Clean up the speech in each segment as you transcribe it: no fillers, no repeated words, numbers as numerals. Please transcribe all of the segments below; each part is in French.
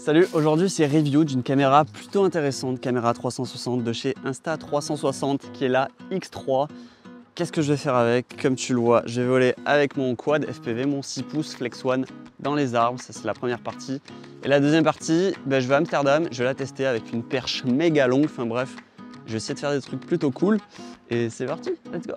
Salut, aujourd'hui c'est review d'une caméra plutôt intéressante, caméra 360 de chez Insta360 qui est la X3. Qu'est-ce que je vais faire avec? Comme tu le vois, je vais voler avec mon quad FPV, mon 6 pouces Flex One dans les arbres, ça c'est la première partie. Et la deuxième partie, je vais à Amsterdam, je vais la tester avec une perche méga longue, enfin bref, je vais essayer de faire des trucs plutôt cool. Et c'est parti, let's go!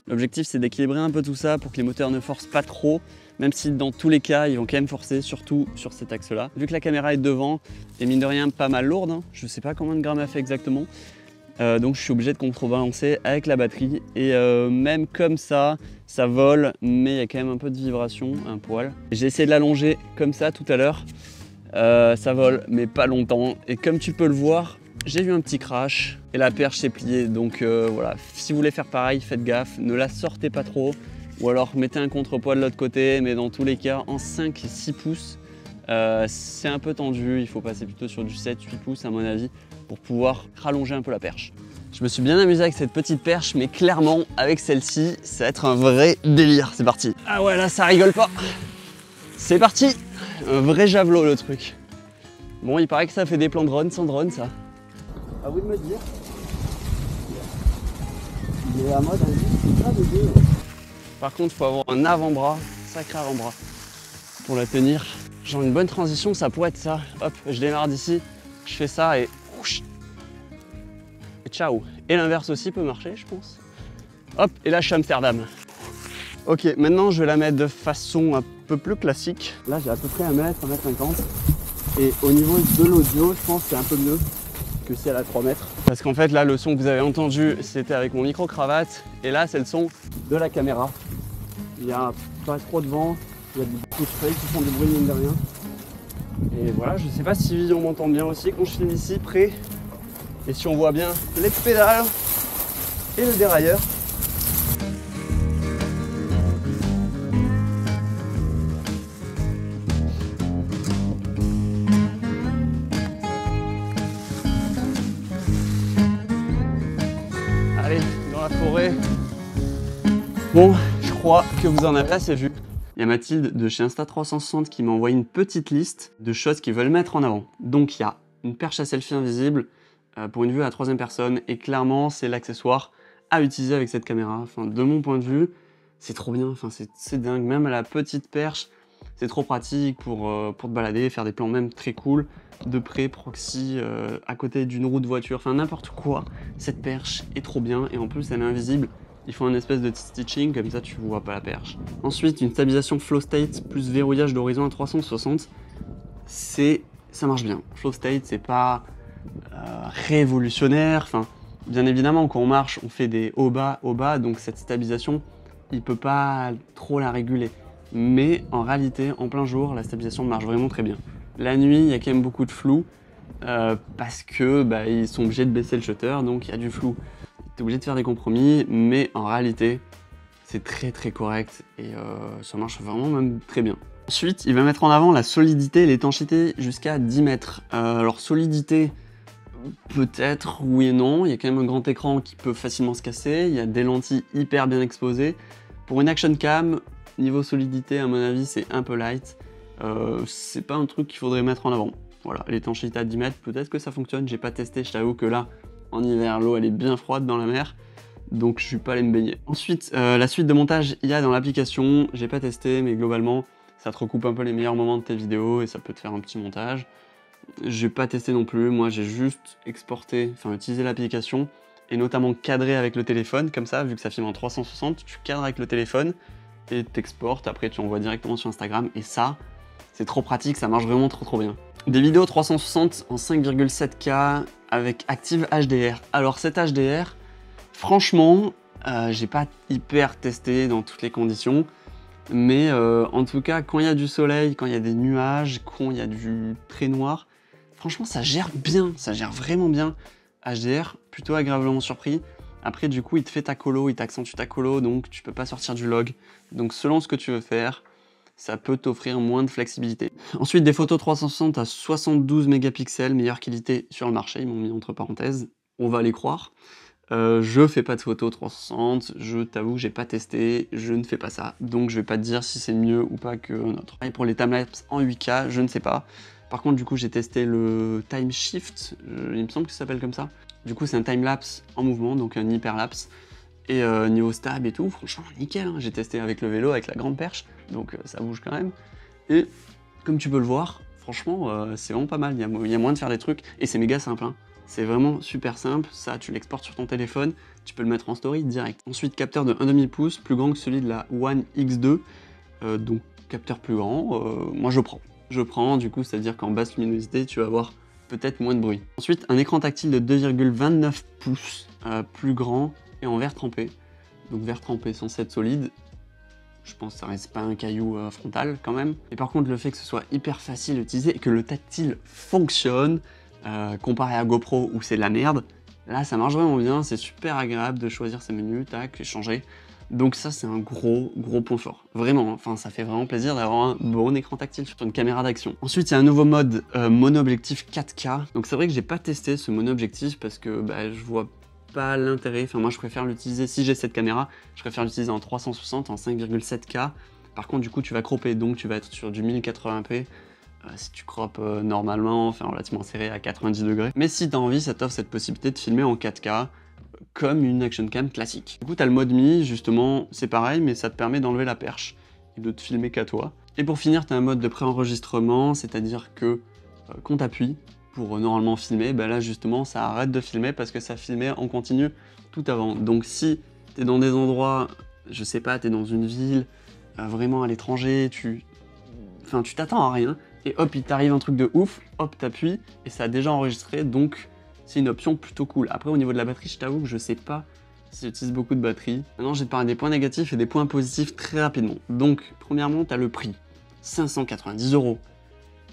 L'objectif c'est d'équilibrer un peu tout ça pour que les moteurs ne forcent pas trop, même si dans tous les cas ils vont quand même forcer, surtout sur cet axe là. Vu que la caméra est devant, et mine de rien pas mal lourde, hein, je sais pas combien de grammes elle fait exactement, donc je suis obligé de contrebalancer avec la batterie et même comme ça vole, mais il y a quand même un peu de vibration, un poil. J'ai essayé de l'allonger comme ça tout à l'heure, ça vole mais pas longtemps et comme tu peux le voir, j'ai eu un petit crash et la perche s'est pliée, donc voilà, si vous voulez faire pareil, faites gaffe, ne la sortez pas trop ou alors mettez un contrepoids de l'autre côté, mais dans tous les cas en 5 et 6 pouces c'est un peu tendu, il faut passer plutôt sur du 7-8 pouces à mon avis pour pouvoir rallonger un peu la perche. Je me suis bien amusé avec cette petite perche, mais clairement avec celle-ci ça va être un vrai délire. C'est parti. Ah ouais, là ça rigole pas, c'est parti, un vrai javelot le truc. Bon, il paraît que ça fait des plans drone sans drone ça. À vous de me dire. Il est à mode, c'est pas de deux. Par contre, il faut avoir un avant-bras, sacré avant-bras, pour la tenir. Genre une bonne transition, ça pourrait être ça. Hop, je démarre d'ici, je fais ça et ciao. Et l'inverse aussi peut marcher, je pense. Hop, et là je suis à Amsterdam. Ok, maintenant je vais la mettre de façon un peu plus classique. Là j'ai à peu près 1 mètre, 1m50. Et au niveau de l'audio, je pense que c'est un peu mieux que si elle a 3 mètres. Parce qu'en fait là le son que vous avez entendu c'était avec mon micro-cravate et là c'est le son de la caméra. Il n'y a pas trop de vent, il y a des coups de feuilles qui font du bruit mine de rien. Et voilà, je sais pas si on m'entend bien aussi quand je filme ici près. Et si on voit bien les pédales et le dérailleur. Allez, dans la forêt. Bon, je crois que vous en avez assez vu. Il y a Mathilde de chez Insta360 qui m'a envoyé une petite liste de choses qu'ils veulent mettre en avant. Donc il y a une perche à selfie invisible pour une vue à la 3e personne et clairement c'est l'accessoire à utiliser avec cette caméra. Enfin, de mon point de vue, c'est trop bien, enfin, c'est dingue. Même à la petite perche, c'est trop pratique pour te balader, faire des plans même très cool, de près, proxy, à côté d'une roue de voiture, enfin n'importe quoi. Cette perche est trop bien et en plus elle est invisible. Ils font un espèce de stitching, comme ça tu vois pas la perche. Ensuite, une stabilisation flow state plus verrouillage d'horizon à 360, ça marche bien. Flow state, c'est pas révolutionnaire, enfin, bien évidemment quand on marche, on fait des hauts bas, donc cette stabilisation, il peut pas trop la réguler. Mais en réalité, en plein jour, la stabilisation marche vraiment très bien. La nuit, il y a quand même beaucoup de flou, parce que ils sont obligés de baisser le shutter, donc il y a du flou. T'es obligé de faire des compromis, mais en réalité, c'est très correct et ça marche vraiment même très bien. Ensuite, il va mettre en avant la solidité et l'étanchéité jusqu'à 10 mètres. Alors solidité, peut-être oui et non, il y a quand même un grand écran qui peut facilement se casser, il y a des lentilles hyper bien exposées. Pour une action cam, niveau solidité, à mon avis, c'est un peu light. C'est pas un truc qu'il faudrait mettre en avant. Voilà, l'étanchéité à 10 mètres, peut-être que ça fonctionne, j'ai pas testé, je t'avoue que là, en hiver, l'eau elle est bien froide dans la mer. donc je suis pas allé me baigner. Ensuite, la suite de montage, il y a dans l'application, j'ai pas testé, mais globalement, ça te recoupe un peu les meilleurs moments de tes vidéos et ça peut te faire un petit montage. J'ai pas testé non plus, moi j'ai juste exporté, enfin utilisé l'application et notamment cadré avec le téléphone, comme ça, vu que ça filme en 360, tu cadres avec le téléphone et t'exportes, après tu envoies directement sur Instagram et ça, c'est trop pratique, ça marche vraiment trop bien. Des vidéos 360 en 5,7K avec Active HDR. Alors cet HDR, franchement, j'ai pas hyper testé dans toutes les conditions, mais en tout cas, quand il y a du soleil, quand il y a des nuages, quand il y a du très noir, franchement, ça gère bien, ça gère vraiment bien. HDR, plutôt agréablement surpris. Après, du coup, il te fait ta colo, il t'accentue ta colo, donc tu peux pas sortir du log. Donc selon ce que tu veux faire, ça peut t'offrir moins de flexibilité. Ensuite, des photos 360 à 72 mégapixels, meilleure qualité sur le marché, ils m'ont mis entre parenthèses, on va les croire. Je fais pas de photos 360, je t'avoue que j'ai pas testé, je ne fais pas ça, donc je vais pas te dire si c'est mieux ou pas qu'un autre. Et pour les timelapse en 8K, je ne sais pas. Par contre, du coup, j'ai testé le Time Shift, il me semble que ça s'appelle comme ça. Du coup, c'est un timelapse en mouvement, donc un hyperlapse. Et niveau stab et tout, franchement, nickel, hein. J'ai testé avec le vélo, avec la grande perche, donc ça bouge quand même. Et comme tu peux le voir, franchement, c'est vraiment pas mal, il y a moyen de faire des trucs, et c'est méga simple, hein. C'est vraiment super simple, ça tu l'exportes sur ton téléphone, tu peux le mettre en story direct. Ensuite, capteur de 1,5 pouce, plus grand que celui de la One X2, donc capteur plus grand, moi je prends. Je prends, du coup, c'est-à-dire qu'en basse luminosité, tu vas avoir peut-être moins de bruit. Ensuite, un écran tactile de 2,29 pouces, plus grand et en verre trempé. Donc verre trempé censé être solide. Je pense que ça reste pas un caillou frontal quand même. Et par contre, le fait que ce soit hyper facile à utiliser et que le tactile fonctionne, comparé à GoPro où c'est de la merde, là ça marche vraiment bien, c'est super agréable de choisir ses menus, tac, et changer. Donc ça c'est un gros point fort. Vraiment, enfin ça fait vraiment plaisir d'avoir un bon écran tactile sur une caméra d'action. Ensuite il y a un nouveau mode mono-objectif 4K. Donc c'est vrai que j'ai pas testé ce mono-objectif parce que je vois pas l'intérêt. Enfin moi je préfère l'utiliser, si j'ai cette caméra, je préfère l'utiliser en 360, en 5,7K. Par contre du coup tu vas cropper, donc tu vas être sur du 1080p. Si tu croppes normalement, enfin relativement serré à 90 degrés. Mais si tu as envie, ça t'offre cette possibilité de filmer en 4K comme une action cam classique. Du coup, tu as le mode Mi, justement, c'est pareil, mais ça te permet d'enlever la perche et de te filmer qu'à toi. Et pour finir, tu as un mode de préenregistrement, c'est-à-dire que quand tu appuies pour normalement filmer, là justement, ça arrête de filmer parce que ça filmait en continu tout avant. Donc si tu es dans des endroits, je sais pas, tu es dans une ville, vraiment à l'étranger, tu t'attends à rien, et hop, il t'arrive un truc de ouf, hop, t'appuies, et ça a déjà enregistré, donc c'est une option plutôt cool. Après, au niveau de la batterie, je t'avoue que je sais pas si j'utilise beaucoup de batterie. Maintenant, je vais te parler des points négatifs et des points positifs très rapidement. Donc, premièrement, t'as le prix. 590 €.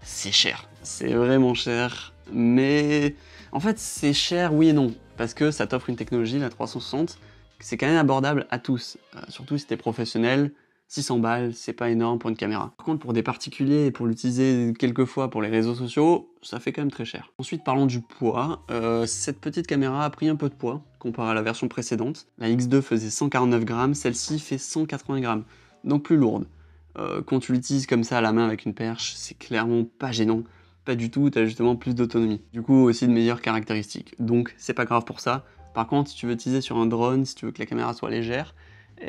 C'est cher. C'est vraiment cher, mais en fait, c'est cher, oui et non, parce que ça t'offre une technologie, la 360, c'est quand même abordable à tous, surtout si t'es professionnel. 600 balles, c'est pas énorme pour une caméra. Par contre, pour des particuliers et pour l'utiliser quelques fois pour les réseaux sociaux, ça fait quand même très cher. Ensuite, parlons du poids. Cette petite caméra a pris un peu de poids comparé à la version précédente. La X2 faisait 149 grammes, celle-ci fait 180 grammes, donc plus lourde. Quand tu l'utilises comme ça à la main avec une perche, c'est clairement pas gênant. Pas du tout, tu as justement plus d'autonomie. Du coup, aussi de meilleures caractéristiques. Donc, c'est pas grave pour ça. Par contre, si tu veux utiliser sur un drone, si tu veux que la caméra soit légère,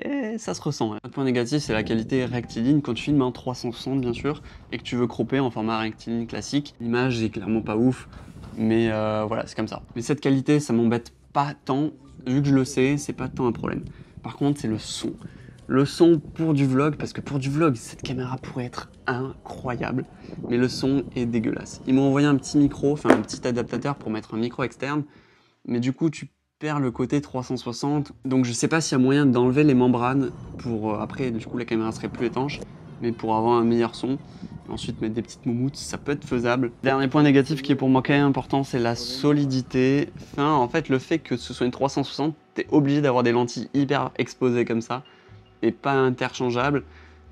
et ça se ressent. Le point négatif, c'est la qualité rectiligne quand tu filmes en 360 bien sûr, et que tu veux cropper en format rectiligne classique. L'image est clairement pas ouf, mais voilà, c'est comme ça. Mais cette qualité, ça m'embête pas tant, vu que je le sais, c'est pas tant un problème. Par contre, c'est le son. Le son pour du vlog, parce que pour du vlog, cette caméra pourrait être incroyable, mais le son est dégueulasse. Ils m'ont envoyé un petit micro, enfin un petit adaptateur pour mettre un micro externe, mais du coup, tu perds le côté 360, donc je sais pas s'il y a moyen d'enlever les membranes pour après du coup la caméra serait plus étanche, mais pour avoir un meilleur son et ensuite mettre des petites moumoutes, ça peut être faisable. Dernier point négatif qui est pour moi quand même important, c'est la solidité. Enfin, en fait, le fait que ce soit une 360, t'es obligé d'avoir des lentilles hyper exposées comme ça et pas interchangeables.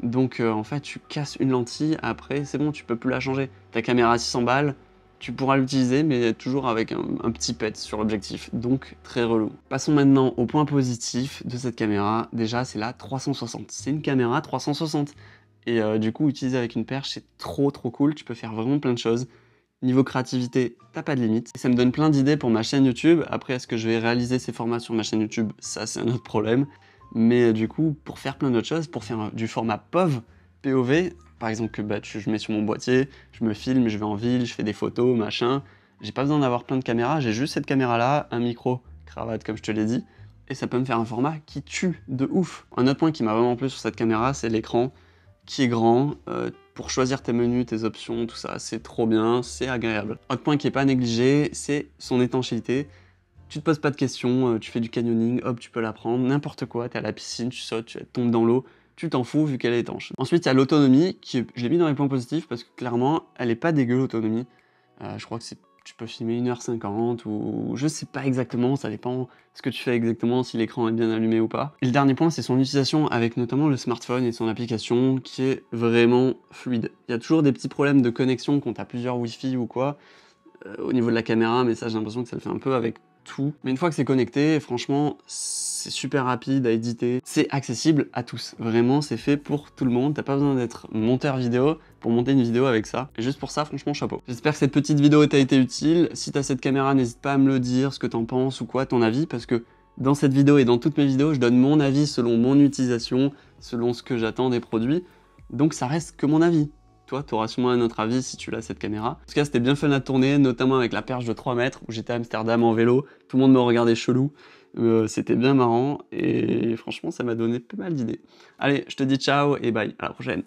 Donc en fait, tu casses une lentille, après c'est bon, tu peux plus la changer. Ta caméra à 600 balles, tu pourras l'utiliser, mais toujours avec un petit pet sur l'objectif, donc très relou. Passons maintenant au point positif de cette caméra. Déjà, c'est la 360. C'est une caméra 360. Et du coup, utiliser avec une perche, c'est trop cool. Tu peux faire vraiment plein de choses. Niveau créativité, t'as pas de limite. Et ça me donne plein d'idées pour ma chaîne YouTube. Après, est-ce que je vais réaliser ces formats sur ma chaîne YouTube? Ça, c'est un autre problème. Mais du coup, pour faire plein d'autres choses, pour faire du format POV, par exemple que je mets sur mon boîtier, je me filme, je vais en ville, je fais des photos, machin. J'ai pas besoin d'avoir plein de caméras, j'ai juste cette caméra-là, un micro, cravate comme je te l'ai dit, et ça peut me faire un format qui tue de ouf. Un autre point qui m'a vraiment plu sur cette caméra, c'est l'écran qui est grand. Pour choisir tes menus, tes options, tout ça, c'est trop bien, c'est agréable. Autre point qui est pas négligé, c'est son étanchéité. Tu te poses pas de questions, tu fais du canyoning, hop, tu peux la prendre, n'importe quoi, t'es à la piscine, tu sautes, tu tombes dans l'eau, tu t'en fous vu qu'elle est étanche. Ensuite, il y a l'autonomie, je l'ai mis dans les points positifs parce que clairement, elle est pas dégueu l'autonomie. Je crois que tu peux filmer 1h50 ou je sais pas exactement, ça dépend ce que tu fais exactement, si l'écran est bien allumé ou pas. Et le dernier point, c'est son utilisation avec notamment le smartphone et son application qui est vraiment fluide. Il y a toujours des petits problèmes de connexion quand t'as plusieurs Wi-Fi ou quoi, au niveau de la caméra, mais ça j'ai l'impression que ça le fait un peu avec tout. Mais une fois que c'est connecté, franchement, c'est super rapide à éditer. C'est accessible à tous. Vraiment, c'est fait pour tout le monde. T'as pas besoin d'être monteur vidéo pour monter une vidéo avec ça. Et juste pour ça, franchement, chapeau. J'espère que cette petite vidéo t'a été utile. Si t'as cette caméra, n'hésite pas à me le dire, ce que t'en penses ou quoi, ton avis, parce que dans cette vidéo et dans toutes mes vidéos, je donne mon avis selon mon utilisation, selon ce que j'attends des produits. Donc ça reste que mon avis. Toi, tu auras sûrement un autre avis si tu l'as cette caméra. En tout cas, c'était bien fun à tourner, notamment avec la perche de 3 mètres où j'étais à Amsterdam en vélo. Tout le monde me regardait chelou. C'était bien marrant et franchement, ça m'a donné pas mal d'idées. Allez, je te dis ciao et bye, à la prochaine.